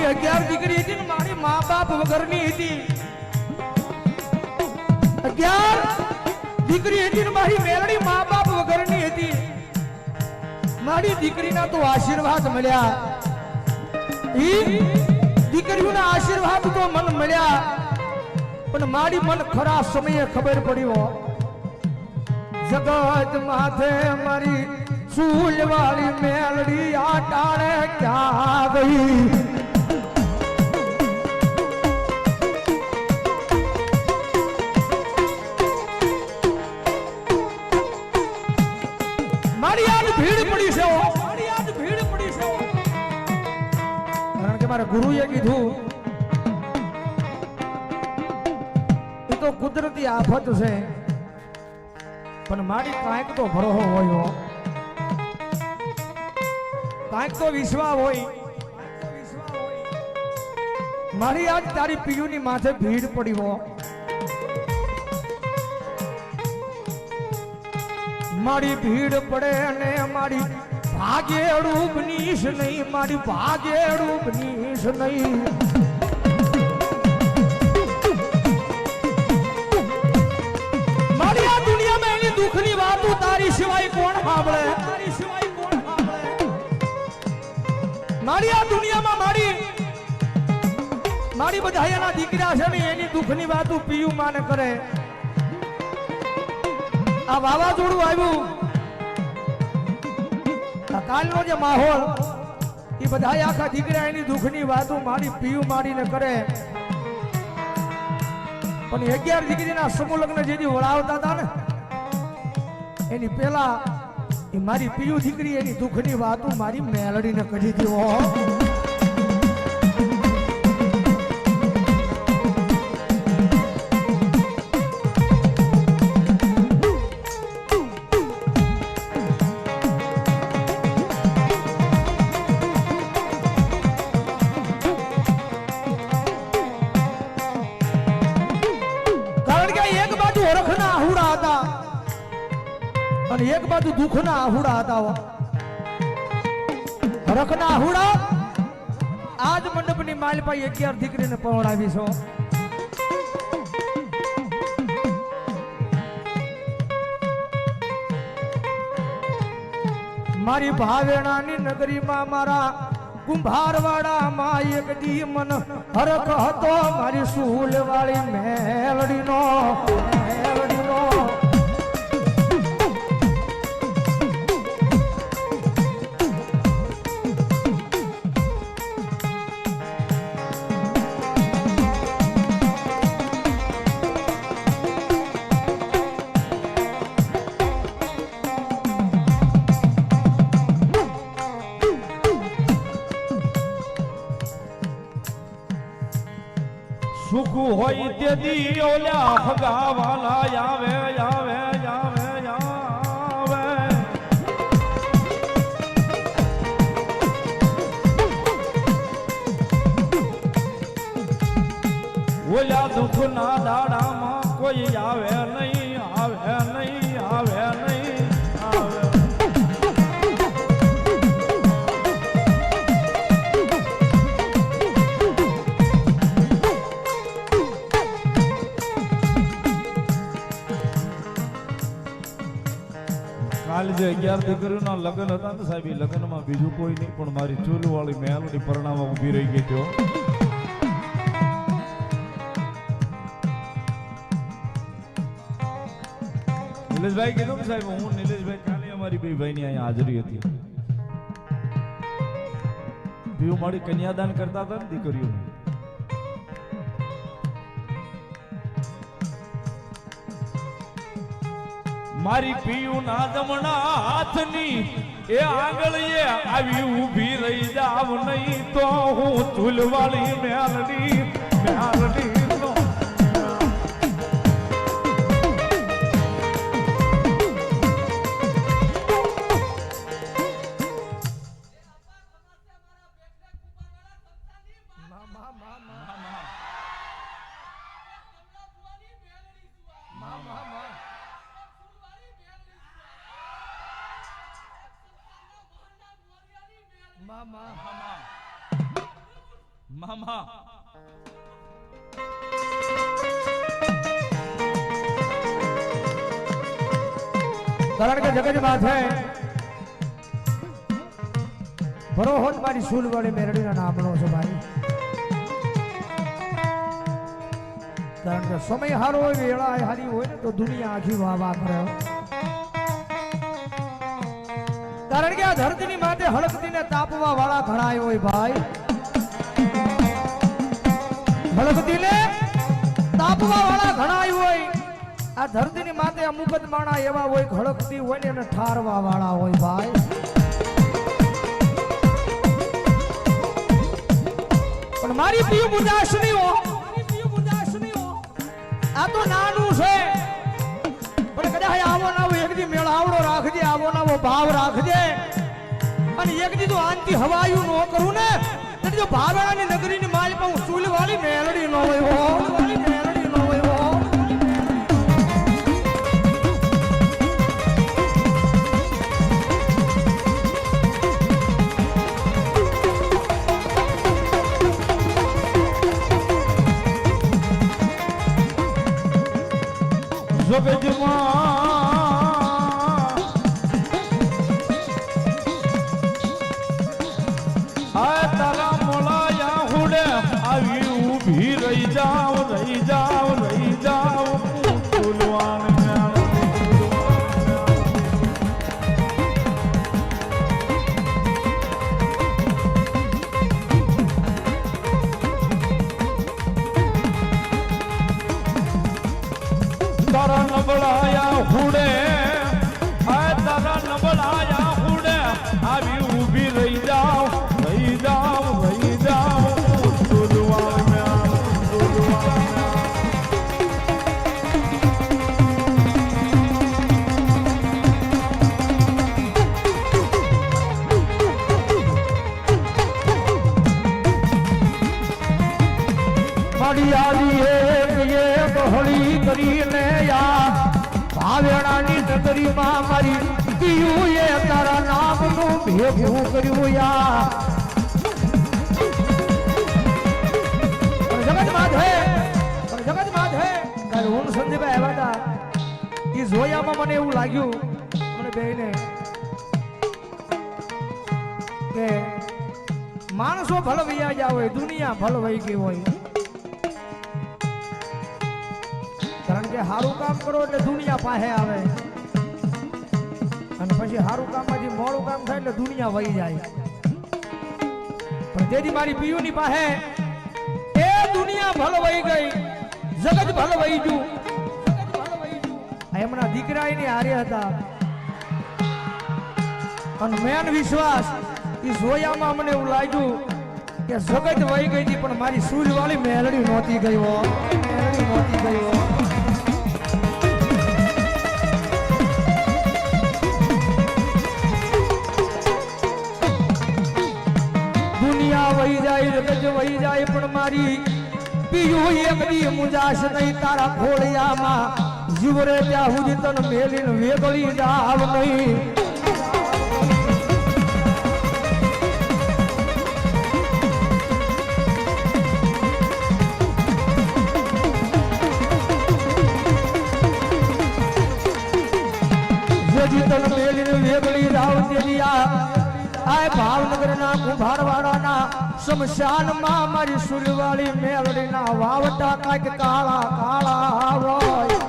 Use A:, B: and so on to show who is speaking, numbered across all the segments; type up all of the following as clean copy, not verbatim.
A: 11 દીકરી હતી ને મારી મા બાપ વગરની હતી 11 દીકરી હતી ને મારી મેલડી મા બાપ વગરની હતી મારી દીકરીના તો આશીર્વાદ મળ્યા ઈ દીકરીઓના આશીર્વાદ તો મન મળ્યા પણ મારી મન ખરા સમયે ખબર પડી હો જગત માથે મારી સૂલવાળી મેલડી આ ટાણે ક્યાં ગઈ મારી આજ ભીડ પડી છે મારી આજ ભીડ પડી છે કારણ કે મારા ગુરુએ કીધું એ તો કુદરતી આફત છે પણ મારી કાંઈક તો ભરોસો હોય કાંઈક તો વિશ્વાસ હોય મારી આજ તારી પીયુની માથે ભીડ પડી હો મારી ભીડ પડે અને મારી ભાગેડું બનીશ નહીં મારી ભાગેડું બનીશ નહીં મારી આ દુનિયામાં એની દુઃખની વાતો તારી સિવાય કોણ સાંભળે તારી સિવાય કોણ સાંભળે મારી આ દુનિયામાં મારી બધા એના દીકરા છે ને એની દુઃખની વાતો પીયું માને કરે આ વાવાઝોડું આવ્યું કાલનો જે માહોલ એ બધા આખા દીકરા એની દુઃખની વાતો મારી પીયું મારીને કરે પણ 11 દીકરીના સમૂહ લગ્ન જેથી વળાવતા હતા ને એની પેલા એ મારી પીયું દીકરી એની દુઃખની વાતો મારી મેલડીને કરી દીધો અને એક બાજુ દુઃખના આહુડા હતા હરખના આહુડા આજ મંડપની માલપાઈ 11 દીકરીને પહોંચાવી છો મારી ભાવેણાની નગરીમાં મારા કુંભારવાડામાં એક દી મન હરખ હતો મારી સૂલવાળી મેલડીનો
B: સુખ હોય તે દી ઓલા ફગાવાલા આવે આવે આવે આવે ઓલા દુઃખના દાડામાં કોઈ આવે નહીં આવે નહીં આવે નહીં આવે કાલ જે 11 દીકરીઓના લગ્ન હતા ને સાહેબ એ લગ્નમાં બીજું કોઈ નહીં પણ મારી ચૂલવાળી મેલડી પરણામાં ઊભી રહી ગઈ હતો નિલેશભાઈ કીધું ને સાહેબ હું નિલેશભાઈ કાલે અમારી બે ભાઈની અહીંયા હાજરી હતી પીવું મારી કન્યાદાન કરતા હતા ને દીકરીઓને મારી પીયું ના જમણા હાથની એ આંગળીએ આવી ઊભી રહી જાવ નહીં તો હું ચૂલવાળી મેલડી નો મામા
A: કારણ કે જગત માથે ભરોહોત મારી સૂલ વાળી મેરડીના નામનો છે ભાઈ. કારણ કે સમય હારો હોય વેળા હારી હોય ને તો દુનિયા આખી વાહ વાહ કરે. કારણ કે આ ધરતીની માથે હળકતીને તાપવા વાળા ઘણા હોય ભાઈ. હળકતીને તાપવા વાળા ઘણા હોય. આ ધરતીની માથે અમુક જ માણા એવા હોય હળકતી હોય ને એને ઠારવા વાળા હોય ભાઈ. પણ મારી પ્રિય મુદાસનીઓ આ તો નાનું છે પણ કદાચ આવો નાવો એક દી મેળ આવડો રાખજે, આવો નાવો ભાવ રાખજે. અને એક દી તો આનથી હવાયું ન કરું ને તો જો ભાવેણાની નગરીની માલ પર હું ચૂલ વાળી મેલડી ન હોય હો, મેલડી ન હોય હો.
B: જગજમાં આ તારા મોલાયા હુડે આવી ઊભી રહી જાવ, રહી જાવ, રહી જાવ ફૂલવાન તારા નબળાયા હુડે, આ તારા નબળાયા હુડે આવી ઊભી રહી જાવ, રહી જાવ, રહી જાવ હળી કરીને ભાવેણાની નગરીમાં મારી પીયું એ તારા નામનું ભેગું કર્યું યા.
A: જગત માથે કાલે હું સંજયભાઈ આવ્યા હતા એ જોયામાં મને એવું લાગ્યું મને બેને કે માણસો ભલ વૈયા ગયા હોય, દુનિયા ભલ વહી ગઈ હોય. કારણ કે સારું કામ કરો એટલે દુનિયા પાસે આવે અને પછી સારું કામમાંથી મોડું કામ થાય એટલે દુનિયા વહી જાય. પણ તેથી મારી પીયુની પાસે એ દુનિયા ભલ વહી ગઈ, જગત ભલ વહી ગયું. એમના દીકરા એની હારે હતા અને મેન વિશ્વાસ એ જોયામાં મને એવું લાગ્યું કે જગત વહી ગઈ હતી પણ મારી સૂલ વાળી મેલડી નહોતી ગઈ હો, મેલડી નહોતી ગઈ હો. દુનિયા વહી જાય, જગત વહી જાય પણ મારી પીયું એક દી મુજાશ નહીં તારા ખોળિયામાં. જીવરે ત્યાં સુધી તન મેલીને વેગળી જાવ નહીં. જેથી તન મેલીને વેગળી જાવ તેની આ ભાવનગરના કુંભારવાડાના શમશાનમાં મારી સુરવાળી મેલડીના વાવટા કાંઈક કાળા કાળા હોય.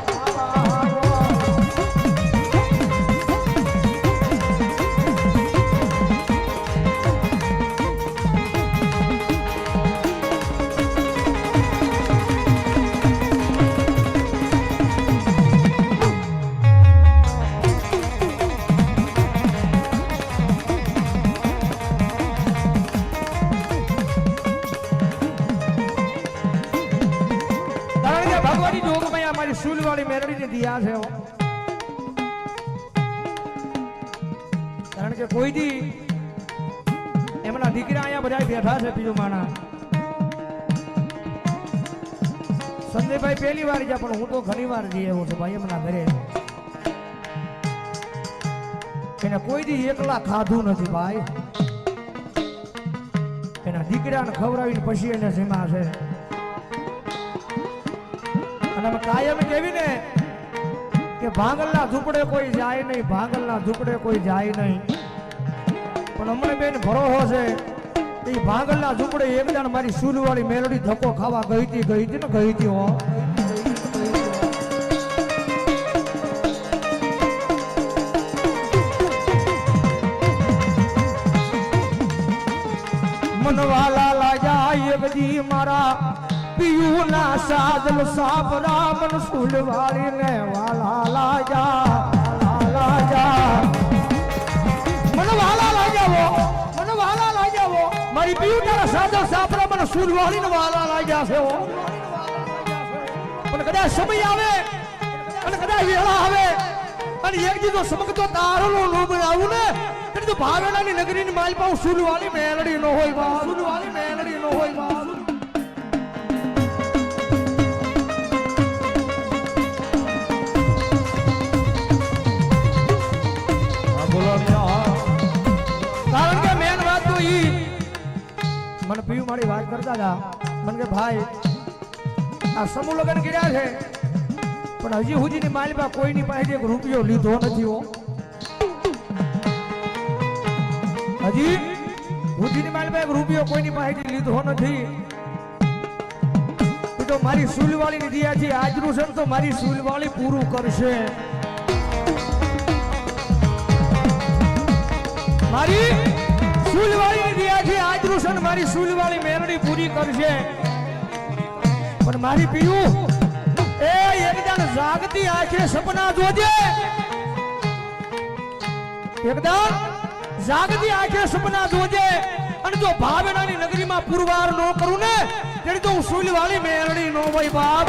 A: સુલવાળી મેરડીને દિયા છે કારણ કે કોઈ દી એમના દીકરા અહીંયા બધા બેઠા છે. બીજું માણા સંજયભાઈ પહેલી વાર ગયા પણ હું તો ઘણી વાર જઈ આવ્યો છું ભાઈ એમના ઘરે. એને કોઈ દી એકલા ખાધું નથી ભાઈ. એના દીકરાને ખવડાવીને પછી એને સીમા છે. અને અમે કાયમ કેવી ને કે ભાંગલના ઝૂંપડે કોઈ જાય નહીં, ભાંગલના ઝૂંપડે કોઈ જાય નહીં. પણ અમને બેન ભરોસો છે એ ભાંગલના ઝૂંપડે એક જણ મારી સુલવાળી મેલડી ધક્કો ખાવા ગઈ હતી ને ગઈ હતી હો. મનવાલા લાજા એક દી મારા પિયું ના સાદલ સાપરા મન સુલવાળી ને વાલા લાજા મનવાલા લાજાવો મારી પિયું ના સાદલ સાપરા મન સુલવાળી ને વાલા લાજા છે હો. પણ કદાચ સમય આવે અને કદાચ વેળા આવે અને એક દી તો સમકતો તારો નો બનાવું ને તો ભાવેણાની નગરીની માલપા સુલવાળી મેલડી નો હોય બા, સુલવાળી મેલડી નો હોય બા. કારણ કે મેન વાત તો ઈ મને પીયું મારી વાત કરતા હતા. મને કે ભાઈ આ સમૂહ લગ્ન કર્યા છે પણ હજી સુધીની માલપા કોઈની પાસે એક રૂપિયો લીધો નથી હો. હજી સુધીની માલપા એક રૂપિયો કોઈની પાસેથી લીધો નથી. તો મારી સુલવાળી ની દિયા છે આજનું છે તો મારી સુલવાળી પૂરું કરશે. મારી સુલવાળી ની દિયા છે આજનું છે મારી સુલવાળી મેરડી પૂરી કરશે. પણ મારી પીયું એ એકદમ જાગતી આંખે સપના જોજે, એકદમ જાગતી આંખે સપના જોજે. અને જો ભાવેણાની નગરીમાં પુરવાર ન કરું ને તેની તો હું સુલવાળી મેરડી નો હોય બાપ.